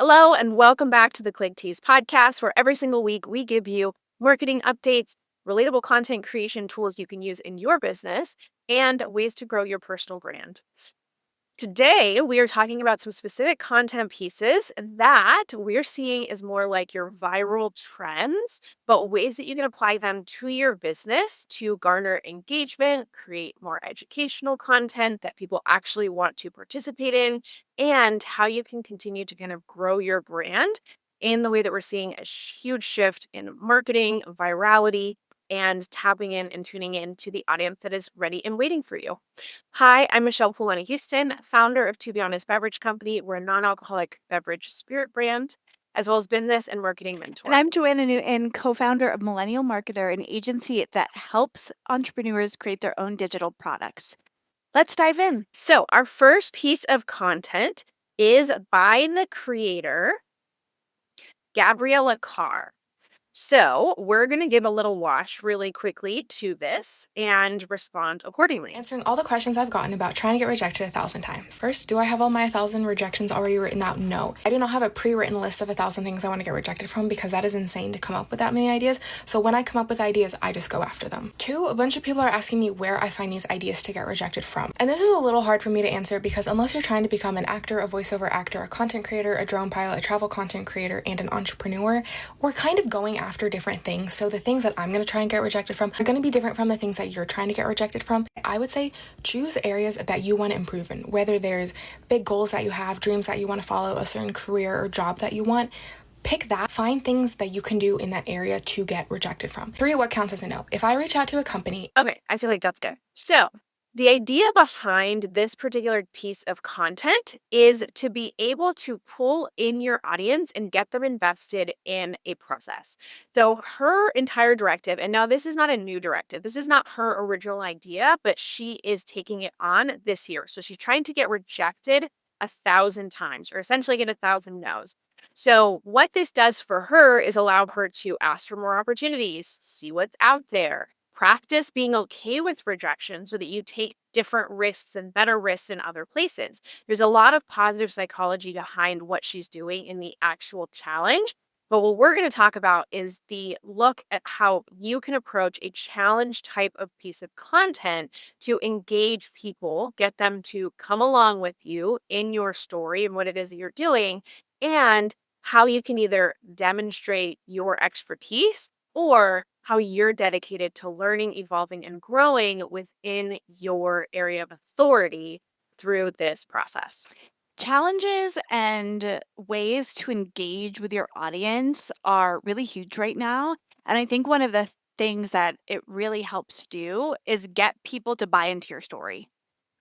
Hello, and welcome back to the Tease podcast, where every single week we give you marketing updates, relatable content creation tools you can use in your business, and ways to grow your personal brand. Today, we are talking about some specific content pieces that we're seeing is more like your viral trends, but ways that you can apply them to your business to garner engagement, create more educational content that people actually want to participate in, and how you can continue to kind of grow your brand in the way that we're seeing a huge shift in marketing, virality, and tapping in and tuning in to the audience that is ready and waiting for you. Hi, I'm Michelle Pualani Houston, founder of To Be Honest Beverage Company. We're a non-alcoholic beverage spirit brand, as well as business and marketing And mentor. I'm Joanna Newton, co founder of Millennial Marketer, an agency that helps entrepreneurs create their own digital products. Let's dive in. So, our first piece of content is by the creator, Gabriella Carr. So, we're going to give a little wash really quickly to this and respond accordingly. Answering all the questions I've gotten about trying to get rejected 1,000 times. First, do I have all my 1,000 rejections already written out? No. I do not have a pre-written list of 1,000 things I want to get rejected from because that is insane to come up with that many ideas. So when I come up with ideas, I just go after them. Two, a bunch of people are asking me where I find these ideas to get rejected from. And this is a little hard for me to answer because unless you're trying to become an actor, a voiceover actor, a content creator, a drone pilot, a travel content creator, and an entrepreneur, we're kind of going after different things. So the things that I'm going to try and get rejected from are going to be different from the things that you're trying to get rejected from. I would say choose areas that you want to improve in, whether there's big goals that you have, dreams that you want to follow, a certain career or job that you want. Pick that, find things that you can do in that area to get rejected from. Three, what counts as a no? If I reach out to a company. Okay, I feel like that's good. So, the idea behind this particular piece of content is to be able to pull in your audience and get them invested in a process. So, her entire directive, and now this is not a new directive, this is not her original idea, but she is taking it on this year. So, she's trying to get rejected 1,000 times, or essentially get 1,000 no's. So, what this does for her is allow her to ask for more opportunities, see what's out there, practice being okay with rejection so that you take different risks and better risks in other places. There's a lot of positive psychology behind what she's doing in the actual challenge. But what we're going to talk about is the look at how you can approach a challenge type of piece of content to engage people, get them to come along with you in your story and what it is that you're doing, and how you can either demonstrate your expertise or how you're dedicated to learning, evolving, and growing within your area of authority through this process. Challenges and ways to engage with your audience are really huge right now. And I think one of the things that it really helps do is get people to buy into your story.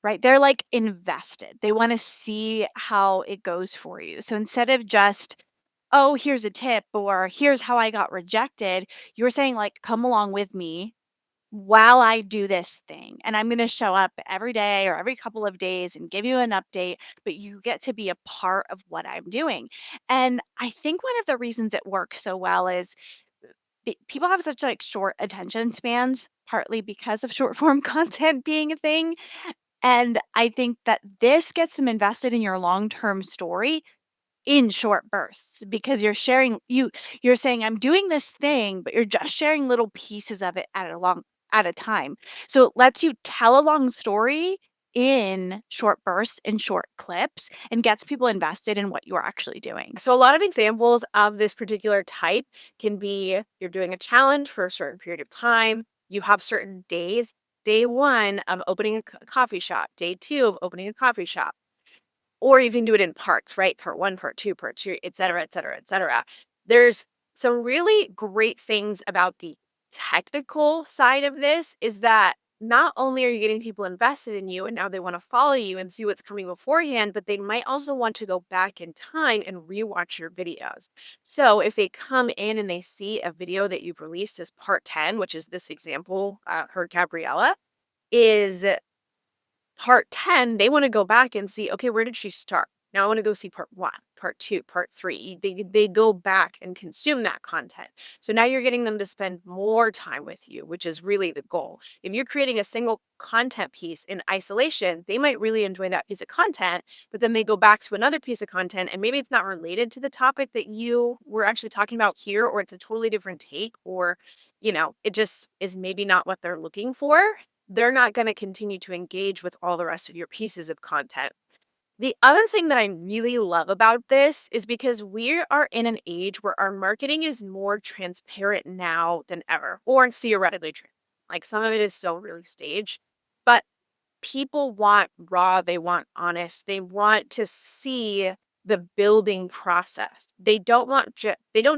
Right? They're like invested. They want to see how it goes for you. So instead of just, oh, here's a tip or here's how I got rejected, you're saying, like, come along with me while I do this thing. And I'm going to show up every day or every couple of days and give you an update, but you get to be a part of what I'm doing. And I think one of the reasons it works so well is people have such like short attention spans, partly because of short form content being a thing. And I think that this gets them invested in your long-term story in short bursts because you're saying I'm doing this thing, but you're just sharing little pieces of it at a time. So it lets you tell a long story in short bursts, in short clips, and gets people invested in what you're actually doing. So, a lot of examples of this particular type can be you're doing a challenge for a certain period of time, you have certain days. Day one of opening a coffee shop, day two of opening a coffee shop, or even do it in parts, right? Part one, part two, et cetera, et cetera, et cetera. There's some really great things about the technical side of this is that not only are you getting people invested in you and now they want to follow you and see what's coming beforehand, but they might also want to go back in time and rewatch your videos. So if they come in and they see a video that you've released as part 10, which is this example, her Gabriella, is part 10, they want to go back and see, okay, where did she start? Now I want to go see part 1, part 2, part 3. They go back and consume that content. So now you're getting them to spend more time with you, which is really the goal. If you're creating a single content piece in isolation, they might really enjoy that piece of content, but then they go back to another piece of content and maybe it's not related to the topic that you were actually talking about here, or it's a totally different take, or it just is maybe not what they're looking for. They're not going to continue to engage with all the rest of your pieces of content. The other thing that I really love about this is because we are in an age where our marketing is more transparent now than ever, or theoretically true. Like some of it is still really staged, but people want raw, they want honest, they want to see the building process. They don't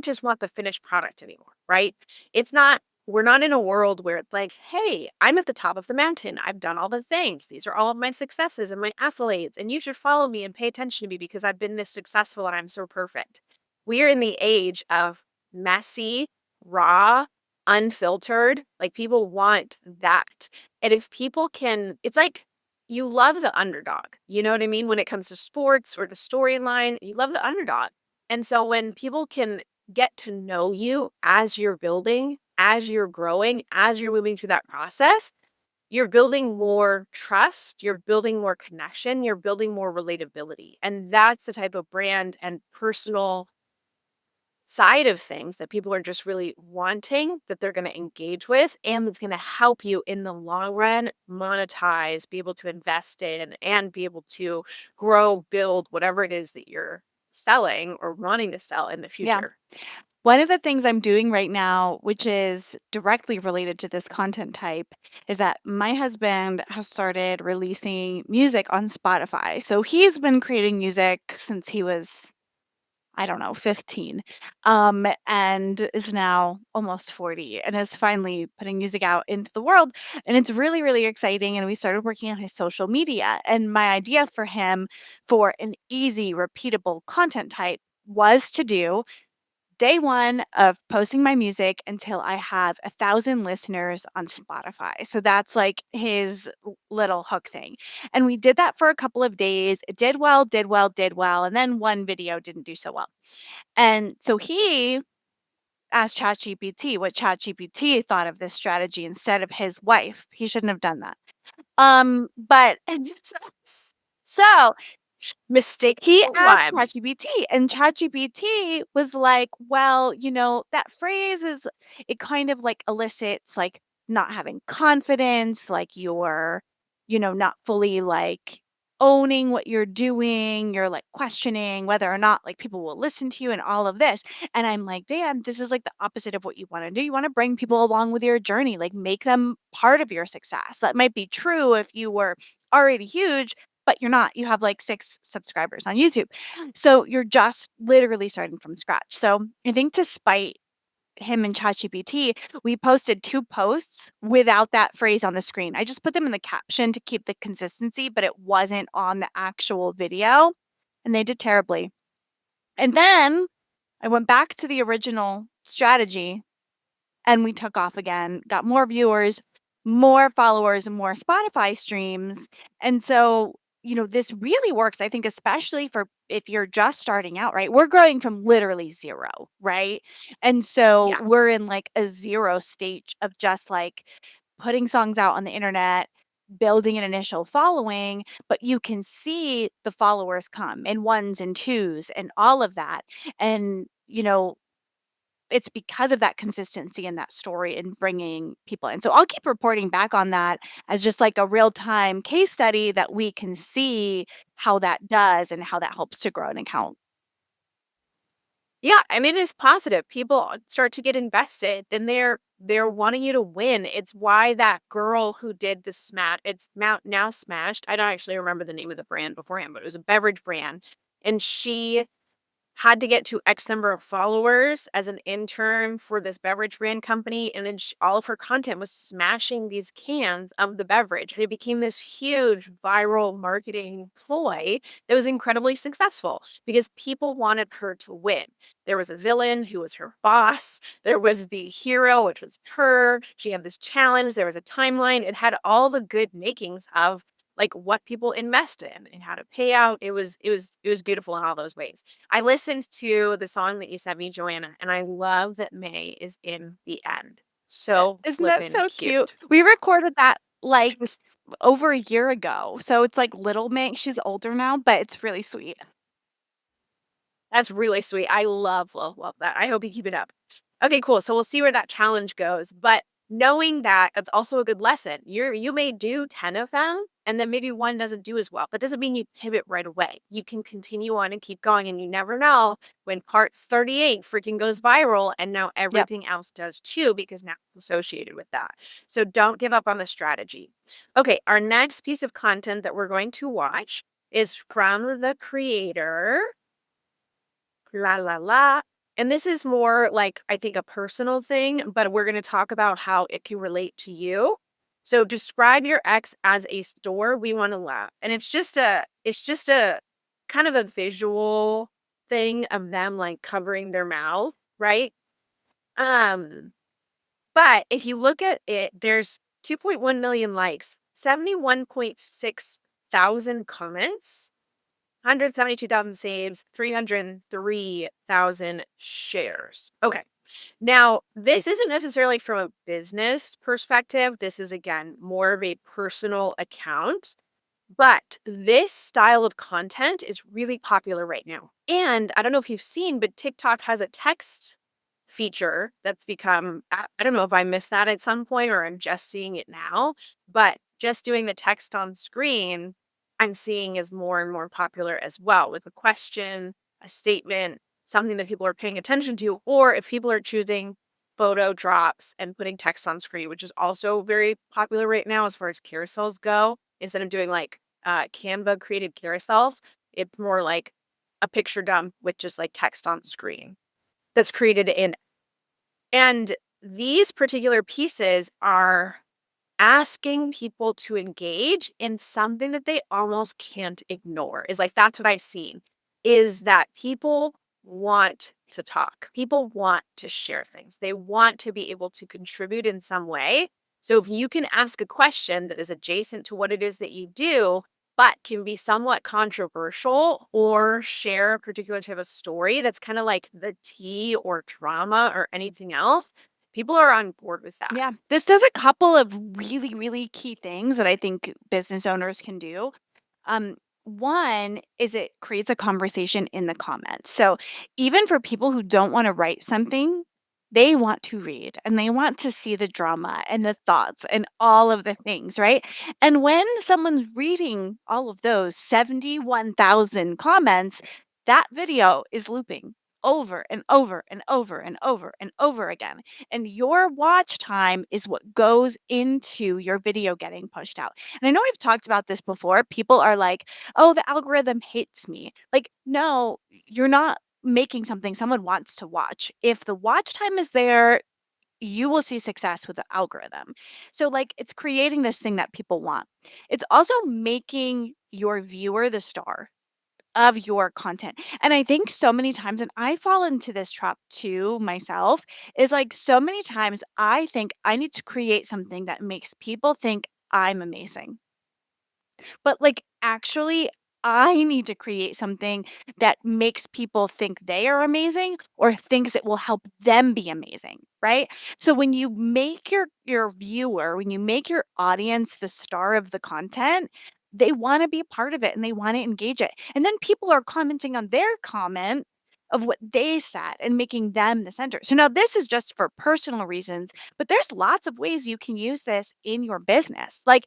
just want the finished product anymore, right? It's not We're not in a world where it's like, "Hey, I'm at the top of the mountain. I've done all the things. These are all of my successes and my accolades, and you should follow me and pay attention to me because I've been this successful and I'm so perfect." We are in the age of messy, raw, unfiltered. Like people want that. And if people can, it's like you love the underdog. You know what I mean? When it comes to sports or the storyline, you love the underdog. And so when people can get to know you as you're building, as you're growing, as you're moving through that process, you're building more trust, you're building more connection, you're building more relatability. And that's the type of brand and personal side of things that people are just really wanting, that they're going to engage with, and it's going to help you in the long run monetize, be able to invest in, and be able to grow, build whatever it is that you're selling or wanting to sell in the Yeah. future. One of the things I'm doing right now, which is directly related to this content type, is that my husband has started releasing music on Spotify. So he's been creating music since he was, I don't know, 15, and is now almost 40 and is finally putting music out into the world. And it's really, really exciting. And we started working on his social media. And my idea for him for an easy, repeatable content type was to do day one of posting my music until I have 1,000 listeners on Spotify. So that's like his little hook thing. And we did that for a couple of days. It did well, did well, did well. And then one video didn't do so well. And so he asked ChatGPT what ChatGPT thought of this strategy instead of his wife. He shouldn't have done that. But so Mistake he number asked one. ChatGPT, and ChatGPT was like, "Well, that phrase is it kind of, like, elicits, like, not having confidence, like, you're, not fully, like, owning what you're doing, you're, like, questioning whether or not, like, people will listen to you and all of this." And I'm like, "Damn, this is, like, the opposite of what you wanna do. You wanna bring people along with your journey, like, make them part of your success." That might be true if you were already huge, but you're not. You have like 6 subscribers on YouTube. So you're just literally starting from scratch. So I think to spite him and ChatGPT, we posted 2 posts without that phrase on the screen. I just put them in the caption to keep the consistency, but it wasn't on the actual video, and they did terribly. And then I went back to the original strategy and we took off again, got more viewers, more followers, and more Spotify streams. And so, this really works, I think, especially for if you're just starting out, right? We're growing from literally zero, right? And so Yeah. we're in like a zero stage of just like putting songs out on the internet, building an initial following, but you can see the followers come in ones and twos and all of that. And, it's because of that consistency in that story and bringing people in. So I'll keep reporting back on that as just like a real-time case study that we can see how that does and how that helps to grow an account. Yeah, and it is positive. People start to get invested, then they're wanting you to win. It's why that girl who did the smash, it's Mount now smashed. I don't actually remember the name of the brand beforehand, but it was a beverage brand. And she had to get to X number of followers as an intern for this beverage brand company, and then all of her content was smashing these cans of the beverage. It became this huge viral marketing ploy that was incredibly successful because people wanted her to win. There was a villain who was her boss. There was the hero, which was her. She had this challenge. There was a timeline. It had all the good makings of like what people invest in and how to pay out. It was beautiful in all those ways. I listened to the song that you sent me, Joanna, and I love that May is in the end. So Isn't that flippin' so cute? cute. We recorded that, It like, was over a year ago, so it's, like, little Meg. She's older now, but it's really sweet. That's really sweet. I love that. I hope you keep it up. Okay, cool. So we'll see where that challenge goes. But knowing that, it's also a good lesson. You may do 10 of them and then maybe one doesn't do as well. That doesn't mean you pivot right away. You can continue on and keep going. And you never know when part 38 freaking goes viral and now Yep. everything else does too, because now it's associated with that. So don't give up on the strategy. Okay, our next piece of content that we're going to watch is from the creator La la la. And this is more like, I think, a personal thing, but we're going to talk about how it can relate to you. So describe your ex as a store we want to laugh. And it's just a kind of a visual thing of them like covering their mouth, right? Um, but if you look at it, there's 2.1 million likes, 71.6 thousand comments, 172,000 saves, 303,000 shares. Okay. Now, this isn't necessarily from a business perspective. This is, again, more of a personal account. But this style of content is really popular right now. And I don't know if you've seen, but TikTok has a text feature that's become, I don't know if I missed that at some point or I'm just seeing it now, but just doing the text on screen, I'm seeing is more and more popular as well, with a question, a statement, something that people are paying attention to, or if people are choosing photo drops and putting text on screen, which is also very popular right now as far as carousels go. Instead of doing like Canva created carousels, it's more like a picture dump with just like text on screen that's created in. And these particular pieces are asking people to engage in something that they almost can't ignore. Is like, that's what I've seen, is that people want to talk. People want to share things. They want to be able to contribute in some way. So if you can ask a question that is adjacent to what it is that you do, but can be somewhat controversial or share a particular type of story that's kind of like the tea or drama or anything else, people are on board with that. Yeah. This does a couple of really, really key things that I think business owners can do. Um, One is it creates a conversation in the comments. So even for people who don't want to write something, they want to read and they want to see the drama and the thoughts and all of the things, right? And when someone's reading all of those 71,000 comments, that video is looping over and over and over and over and over again. And your watch time is what goes into your video getting pushed out. And I know we've talked about this before. People are like, "Oh, the algorithm hates me." Like, no, you're not making something someone wants to watch. If the watch time is there, you will see success with the algorithm. So, like, it's creating this thing that people want. It's also making your viewer the star of your content. And I think so many times, and I fall into this trap too myself, is like so many times I think I need to create something that makes people think I'm amazing. But, like, actually, I need to create something that makes people think they are amazing or thinks it will help them be amazing, right? So when you make your viewer, when you make your audience the star of the content, they wanna be a part of it and they wanna engage it. And then people are commenting on their comment of what they said and making them the center. So now this is just for personal reasons, but there's lots of ways you can use this in your business. Like,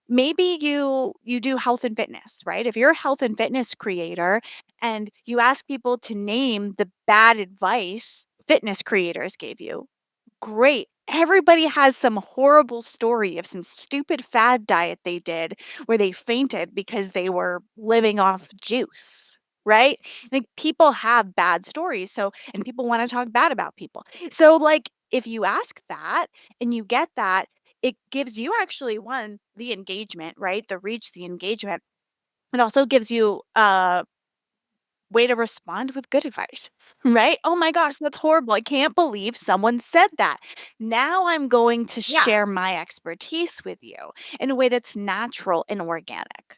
maybe you do health and fitness, right? If you're a health and fitness creator and you ask people to name the bad advice fitness creators gave you, great. Everybody has some horrible story of some stupid fad diet they did where they fainted because they were living off juice, right? Like, people have bad stories. So, and people want to talk bad about people. So, like, if you ask that and you get that, it gives you actually one, the engagement, right? The reach, the engagement. It also gives you way to respond with good advice, right? Oh my gosh, that's horrible. I can't believe someone said that. Now I'm going to Yeah. share my expertise with you in a way that's natural and organic.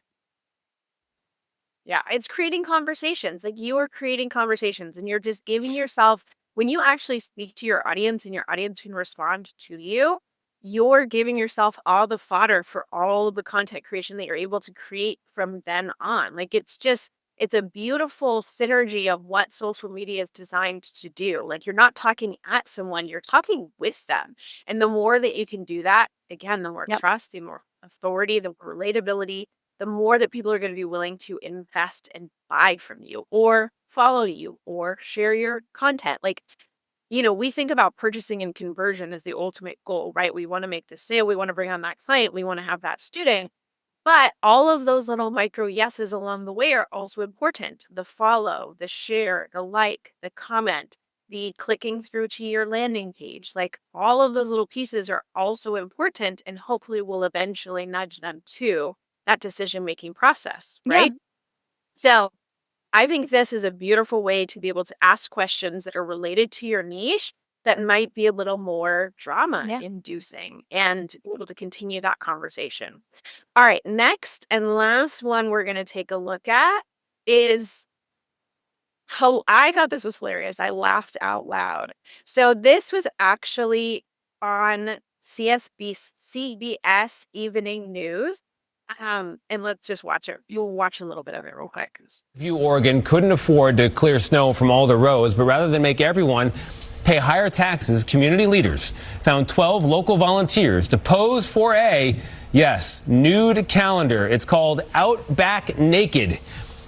Yeah, it's creating conversations. Like you are creating conversations and you're just giving yourself, when you actually speak to your audience and your audience can respond to you, you're giving yourself all the fodder for all of the content creation that you're able to create from then on. Like it's a beautiful synergy of what social media is designed to do. Like you're not talking at someone, you're talking with them. And the more that you can do that, again, the more Yep. trust, the more authority, the more relatability, the more that people are going to be willing to invest and buy from you or follow you or share your content. Like, we think about purchasing and conversion as the ultimate goal, right? We want to make the sale, we want to bring on that client, we want to have that student. But all of those little micro yeses along the way are also important. The follow, the share, the like, the comment, the clicking through to your landing page. Like all of those little pieces are also important and hopefully will eventually nudge them to that decision making process, Yeah. right? So I think this is a beautiful way to be able to ask questions that are related to your niche that might be a little more drama Yeah. inducing and be able to continue that conversation. All right, next and last one we're going to take a look at is how I thought this was hilarious. I laughed out loud. So this was actually on CBS Evening News. And let's just watch it. You'll watch a little bit of it real quick. View Oregon couldn't afford to clear snow from all the roads, but rather than make everyone pay higher taxes, community leaders found 12 local volunteers to pose for a, yes, nude calendar. It's called Outback Naked.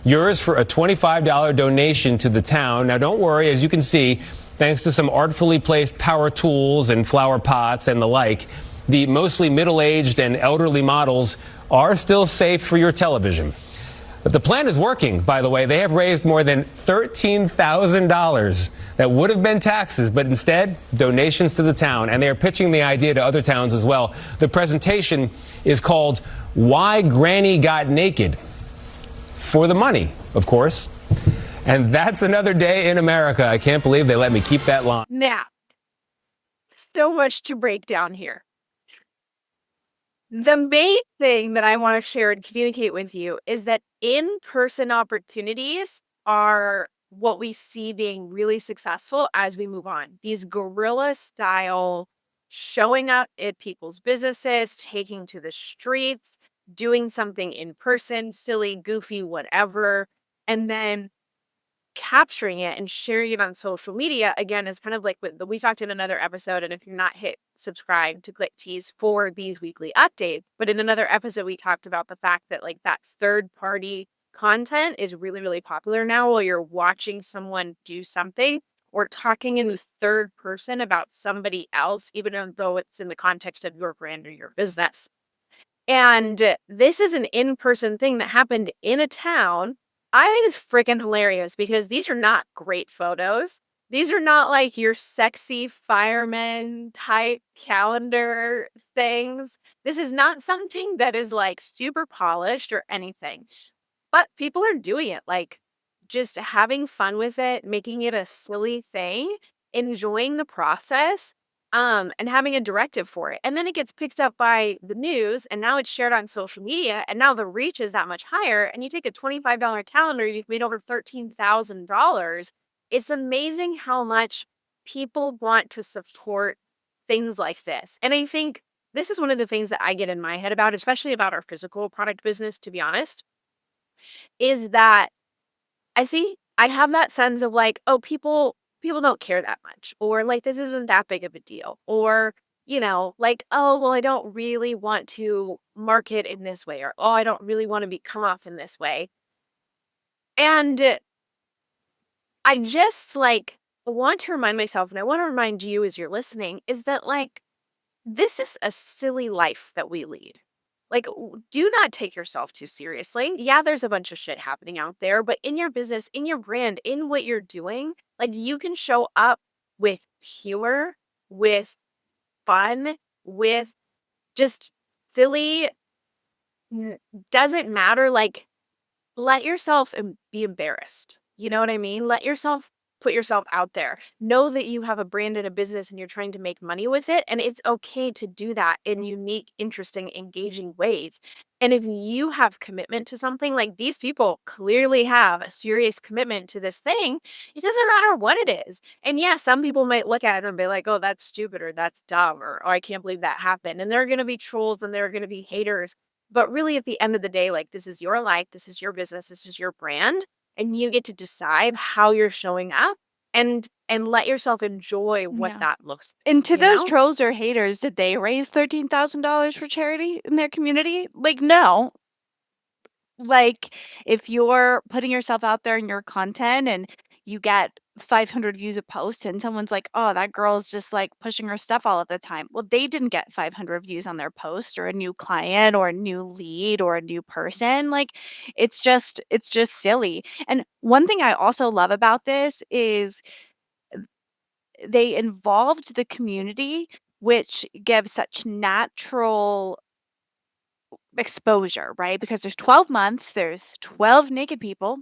Yours for a $25 donation to the town. Now, don't worry, as you can see, thanks to some artfully placed power tools and flower pots and the like, the mostly middle-aged and elderly models are still safe for your television. But the plan is working, by the way. They have raised more than $13,000 that would have been taxes, but instead, donations to the town. And they are pitching the idea to other towns as well. The presentation is called Why Granny Got Naked. For the money, of course. And that's another day in America. I can't believe they let me keep that line. Now, so much to break down here. The main thing that I want to share and communicate with you is that in-person opportunities are what we see being really successful as we move on. These guerrilla style showing up at people's businesses, taking to the streets, doing something in person, silly, goofy, whatever, and then capturing it and sharing it on social media again is kind of like what we talked in another episode. And if you're not hit subscribe to click Tease for these weekly updates, but in another episode we talked about the fact that like that third party content is really, really popular now while you're watching someone do something or talking in the third person about somebody else, even though it's in the context of your brand or your business. And this is an in-person thing that happened in a town. I think it's freaking hilarious because these are not great photos. These are not like your sexy fireman type calendar things. This is not something that is like super polished or anything. But people are doing it, like just having fun with it, making it a silly thing, enjoying the process, and having a directive for it. And then it gets picked up by the news, and now it's shared on social media, and now the reach is that much higher. And you take a $25 calendar, you've made over $13,000. It's amazing how much people want to support things like this. And I think this is one of the things that I get in my head about, especially about our physical product business, to be honest, is that I see I have that sense of like, oh, people don't care that much, or like this isn't that big of a deal, or like, oh, well, I don't really want to market in this way, or oh, I don't really want to be come off in this way. And I just like want to remind myself, and I want to remind you as you're listening, is that like this is a silly life that we lead. Like, do not take yourself too seriously. Yeah, there's a bunch of shit happening out there, but in your business, in your brand, in what you're doing, like you can show up with humor, with fun, with just silly, doesn't matter. Like, let yourself be embarrassed. You know what I mean? Let yourself put yourself out there. Know that you have a brand and a business and you're trying to make money with it. And it's okay to do that in unique, interesting, engaging ways. And if you have commitment to something, like these people clearly have a serious commitment to this thing, it doesn't matter what it is. And yeah, some people might look at it and be like, oh, that's stupid or that's dumb or oh, I can't believe that happened. And there are going to be trolls and there are going to be haters. But really, at the end of the day, like this is your life, this is your business, this is your brand, and you get to decide how you're showing up and let yourself enjoy what Yeah. that looks And like, to you those know? trolls or haters, did they raise $13,000 for charity in their community? Like, no. Like, if you're putting yourself out there in your content and you get 500 views a post and someone's like, "Oh, that girl's just, like, pushing her stuff all of the time." Well, they didn't get 500 views on their post or a new client or a new lead or a new person, like, it's just silly. And one thing I also love about this is they involved the community, which gives such natural exposure, right? Because there's 12 months, there's 12 naked people,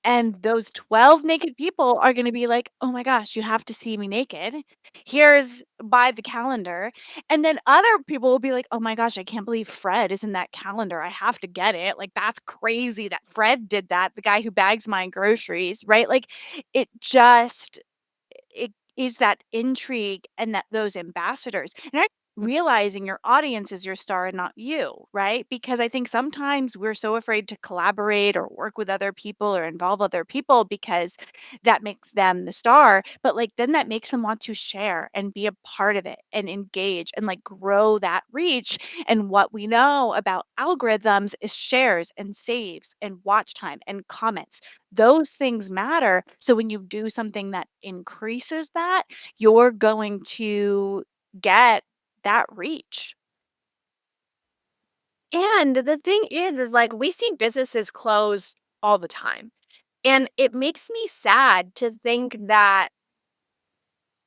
and those 12 naked people are gonna be like, "Oh my gosh, you have to see me naked. Here's by the calendar." And then other people will be like, "Oh my gosh, I can't believe Fred is in that calendar. I have to get it. Like, that's crazy that Fred did that, the guy who bags my groceries," right? Like, it just it is that intrigue and that those ambassadors. And I realizing your audience is your star and not you, right? Because I think sometimes we're so afraid to collaborate or work with other people or involve other people because that makes them the star. But like then that makes them want to share and be a part of it and engage and like grow that reach. And what we know about algorithms is shares and saves and watch time and comments. Those things matter. So when you do something that increases that, you're going to get that reach. And the thing is like we see businesses close all the time. And it makes me sad to think that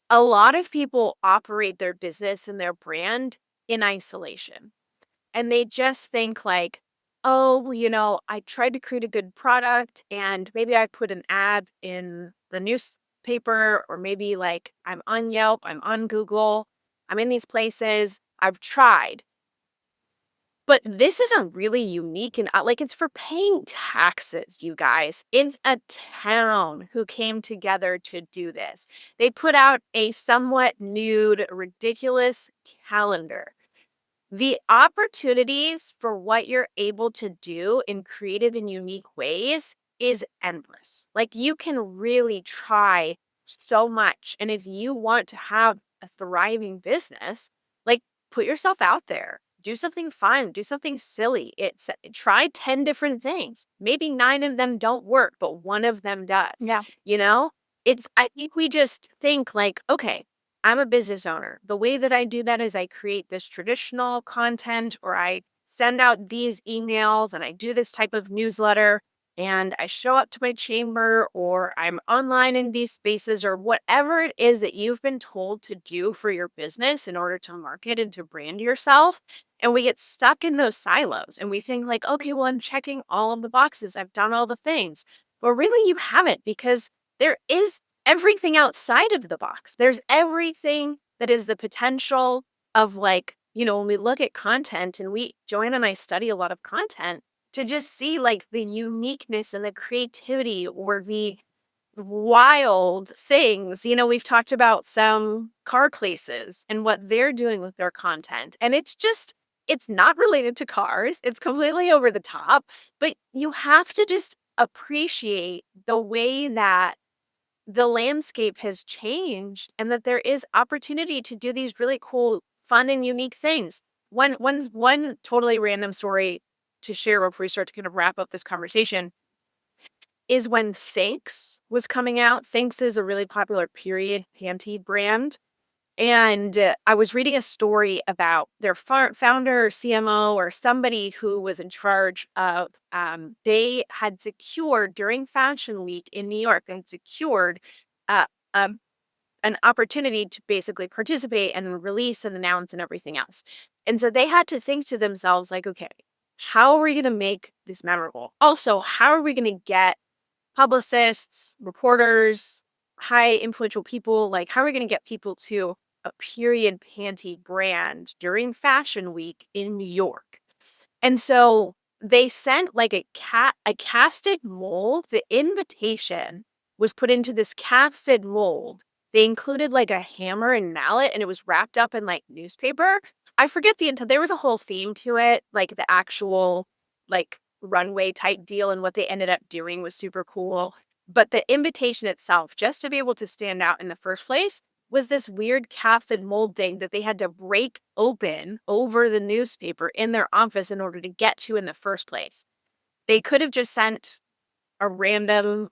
a lot of people operate their business and their brand in isolation. And they just think like, "Oh, well, I tried to create a good product and maybe I put an ad in the newspaper or maybe like I'm on Yelp, I'm on Google, I'm in these places. I've tried." But this isn't really unique and like it's for paying taxes, you guys. It's a town who came together to do this. They put out a somewhat nude, ridiculous calendar. The opportunities for what you're able to do in creative and unique ways is endless. Like you can really try so much. And if you want to have a thriving business, like put yourself out there. Do something fun, do something silly. Try 10 different things. Maybe 9 of them don't work, but one of them does. Yeah. You know? I think we just think like, okay, I'm a business owner. The way that I do that is I create this traditional content or I send out these emails and I do this type of newsletter and I show up to my chamber or I'm online in these spaces or whatever it is that you've been told to do for your business in order to market and to brand yourself. And we get stuck in those silos and we think like, okay, well, I'm checking all of the boxes. I've done all the things. But really you haven't because there is everything outside of the box. There's everything that is the potential of like, when we look at content and Joanna and I study a lot of content to just see like the uniqueness and the creativity or the wild things. We've talked about some car places and what they're doing with their content. And it's not related to cars. It's completely over the top, but you have to just appreciate the way that the landscape has changed and that there is opportunity to do these really cool, fun, and unique things. One totally random story to share before we start to kind of wrap up this conversation is when Thanks was coming out. Thanks is a really popular period panty brand. And I was reading a story about their founder or CMO or somebody who was in charge of, they had secured during Fashion Week in New York and secured uh, um, an opportunity to basically participate and release and announce and everything else. And so they had to think to themselves, like, okay, how are we going to make this memorable? Also, how are we going to get publicists, reporters, high influential people. Like, how are we going to get people to a period panty brand during Fashion Week in New York? And so they sent like a casted mold. The invitation was put into this casted mold. They included like a hammer and mallet, and it was wrapped up in like newspaper. I forget the intent. There was a whole theme to it, like the actual like runway type deal, and what they ended up doing was super cool. But the invitation itself, just to be able to stand out in the first place, was this weird casted mold thing that they had to break open over the newspaper in their office in order to get to in the first place. They could have just sent a random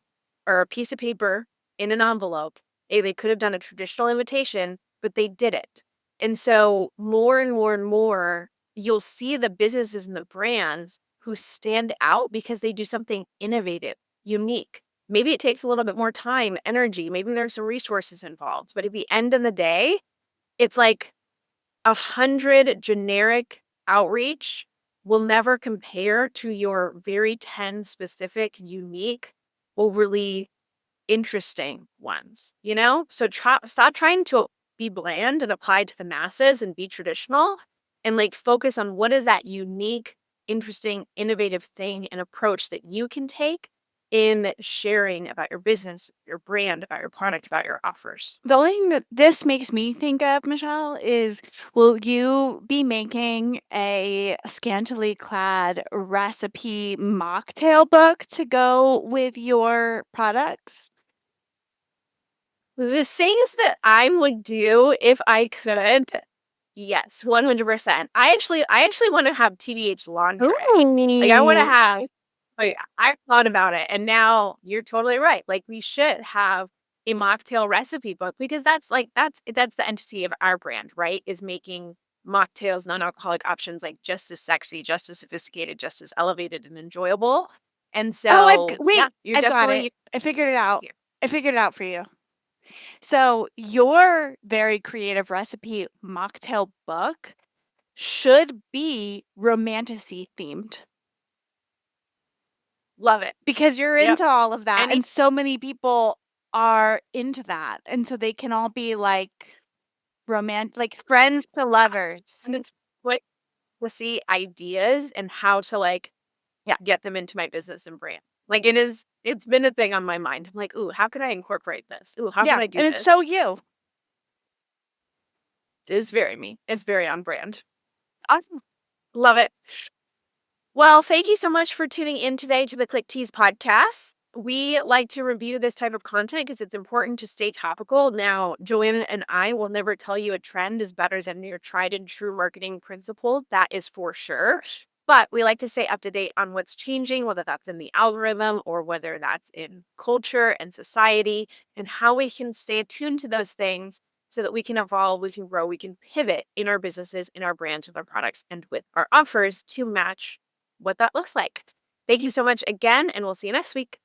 or a piece of paper in an envelope. They could have done a traditional invitation, but they didn't. And so more and more and more, you'll see the businesses and the brands who stand out because they do something innovative, unique. Maybe it takes a little bit more time, energy, maybe there's some resources involved, but at the end of the day, it's like 100 generic outreach will never compare to your very 10 specific, unique, overly interesting ones, you know? So stop trying to be bland and apply to the masses and be traditional, and like focus on what is that unique, interesting, innovative thing and approach that you can take in sharing about your business, your brand, about your product, about your offers. The only thing that this makes me think of, Michelle, is will you be making a scantily clad recipe mocktail book to go with your products? The things that I would do if I could, yes, 100%. I actually wanna have TBH lingerie. Like, I wanna Ooh. have like, I've thought about it, and now you're totally right. Like, we should have a mocktail recipe book because that's, like, that's the entity of our brand, right? Is making mocktails, non-alcoholic options, like, just as sexy, just as sophisticated, just as elevated and enjoyable. And Oh, so, yeah, wait, you're I've got definitely it. I figured it out. here. I figured it out for you. So, your very creative recipe mocktail book should be romantasy themed Love it. because you're Yep. into all of that, Any and so many people are into that, and so they can all be like like friends to lovers. and it's what we'll see ideas and how to like Yeah, get them into my business and brand. Like it's been a thing on my mind. I'm like, ooh, how can I incorporate this? Ooh, how can yeah, I do and it's this? so you. It's very me. It's very on brand. Awesome. Love it. Well, thank you so much for tuning in today to the Click Tease podcast. We like to review this type of content because it's important to stay topical. Now, Joanna and I will never tell you a trend is better than your tried and true marketing principle. That is for sure. But we like to stay up to date on what's changing, whether that's in the algorithm or whether that's in culture and society, and how we can stay attuned to those things so that we can evolve, we can grow, we can pivot in our businesses, in our brands, with our products, and with our offers to match what that looks like. Thank you so much again, and we'll see you next week.